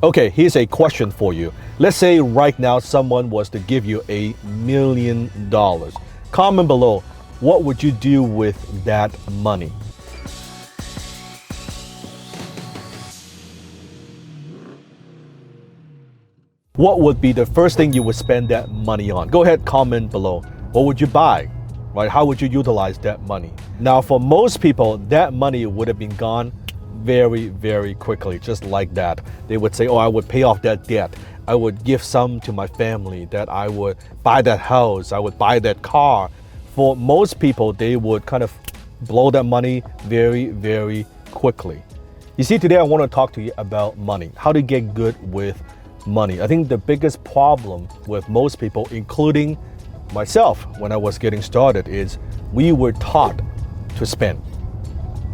Okay, here's a question for you. Let's say right now someone was to give you $1 million. Comment below, what would you do with that money? What would be the first thing you would spend that money on? Go ahead, comment below. What would you buy? Right? How would you utilize that money? Now, for most people, that money would have been gone very, very quickly, just like that. They would say, oh, I would pay off that debt. I would give some to my family, that I would buy that house, I would buy that car. For most people, they would kind of blow that money very, very quickly. You see, today I want to talk to you about money, how to get good with money. I think the biggest problem with most people, including myself when I was getting started, is we were taught to spend.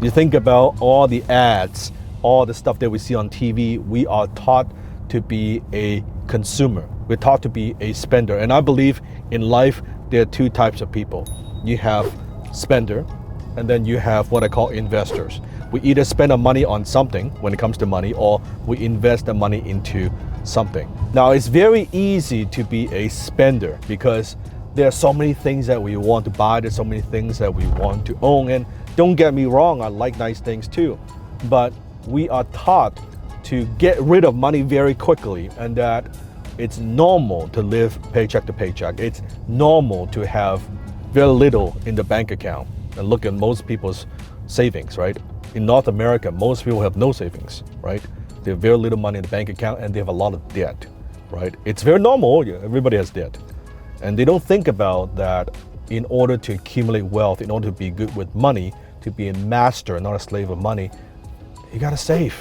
You think about all the ads, all the stuff that we see on TV, we are taught to be a consumer. We're taught to be a spender. And I believe in life, there are two types of people. You have spender, and then you have what I call investors. We either spend our money on something when it comes to money, or we invest the money into something. Now, it's very easy to be a spender because there are so many things that we want to buy. There's so many things that we want to own. And don't get me wrong, I like nice things too. But we are taught to get rid of money very quickly, and that it's normal to live paycheck to paycheck. It's normal to have very little in the bank account. And look at most people's savings, right? In North America, most people have no savings, right? They have very little money in the bank account, and they have a lot of debt, right? It's very normal. Everybody has debt. And they don't think about that in order to accumulate wealth, in order to be good with money, to be a master, not a slave of money, you gotta save,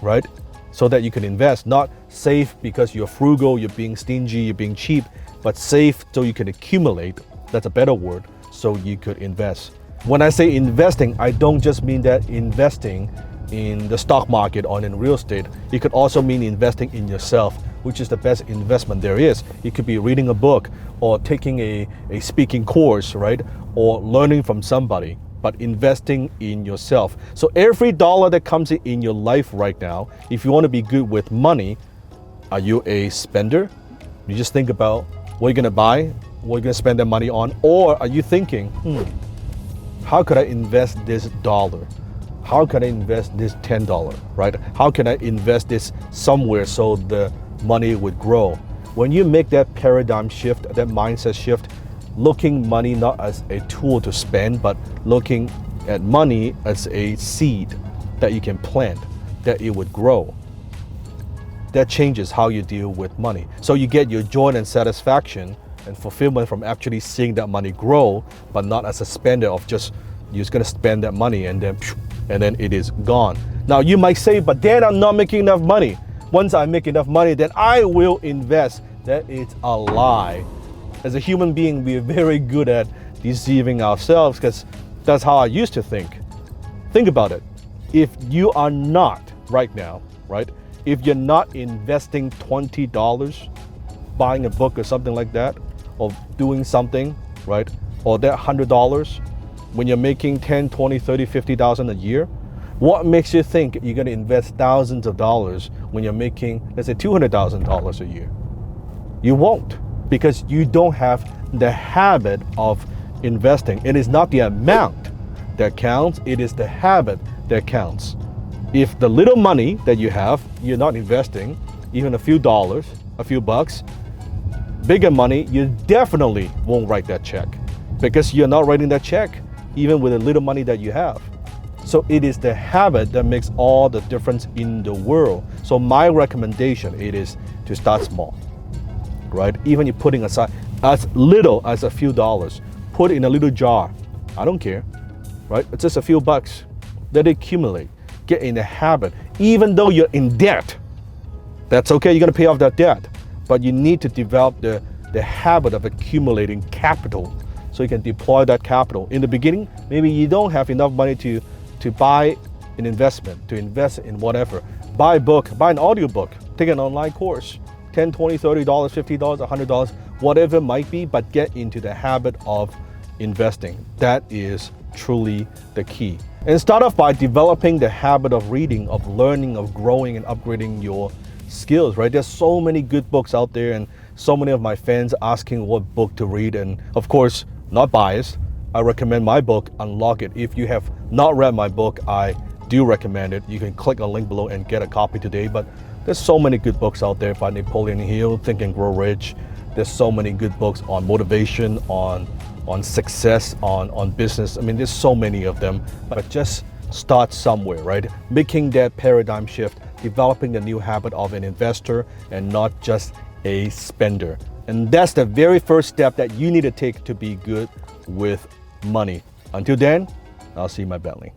right? So that you can invest, not save because you're frugal, you're being stingy, you're being cheap, but save so you can accumulate, that's a better word, so you could invest. When I say investing, I don't just mean that investing in the stock market or in real estate. It could also mean investing in yourself, which is the best investment there is. It could be reading a book or taking a speaking course, right? Or learning from somebody, but investing in yourself. So every dollar that comes in your life right now, if you want to be good with money, are you a spender? You just think about what you're going to buy, what you're going to spend that money on, or are you thinking, how could I invest this dollar? How can I invest this $10, right? How can I invest this somewhere so the money would grow? When you make that paradigm shift, that mindset shift, looking money not as a tool to spend, but looking at money as a seed that you can plant, that it would grow, that changes how you deal with money. So you get your joy and satisfaction and fulfillment from actually seeing that money grow, but not as a spender of just, you're just gonna spend that money and then it is gone. Now you might say, but then I'm not making enough money. Once I make enough money, then I will invest. That is a lie. As a human being, we're very good at deceiving ourselves, because that's how I used to think. Think about it. If you are not right now, right? If you're not investing $20, buying a book or something like that, or doing something, right? Or that $100, when you're making 10, 20, 30, 50,000 a year, what makes you think you're going to invest thousands of dollars when you're making, let's say, $200,000 a year? You won't, because you don't have the habit of investing. It is not the amount that counts, it is the habit that counts. If the little money that you have, you're not investing, even a few dollars, a few bucks, bigger money, you definitely won't write that check, because you're not writing that check even with the little money that you have. So it is the habit that makes all the difference in the world. So my recommendation, it is to start small, right? Even you're putting aside as little as a few dollars, put in a little jar, I don't care, right? It's just a few bucks. Let it accumulate, get in the habit. Even though you're in debt, that's okay, you're gonna pay off that debt, but you need to develop the habit of accumulating capital so you can deploy that capital. In the beginning, maybe you don't have enough money to buy an investment, to invest in whatever. Buy a book, buy an audiobook, take an online course, $10, $20, $30, $50, $100, whatever it might be, but get into the habit of investing. That is truly the key. And start off by developing the habit of reading, of learning, of growing and upgrading skills, right? There's so many good books out there, and so many of my fans asking what book to read. And of course, not biased, I recommend my book, Unlock It. If you have not read my book, I do recommend it. You can click a link below and get a copy today. But there's so many good books out there by Napoleon Hill, Think and Grow Rich. There's so many good books on motivation, on success, on business. I mean, there's so many of them, but just start somewhere, right? Making that paradigm shift, developing the new habit of an investor and not just a spender. And that's the very first step that you need to take to be good with money. Until then, I'll see you in my Bentley.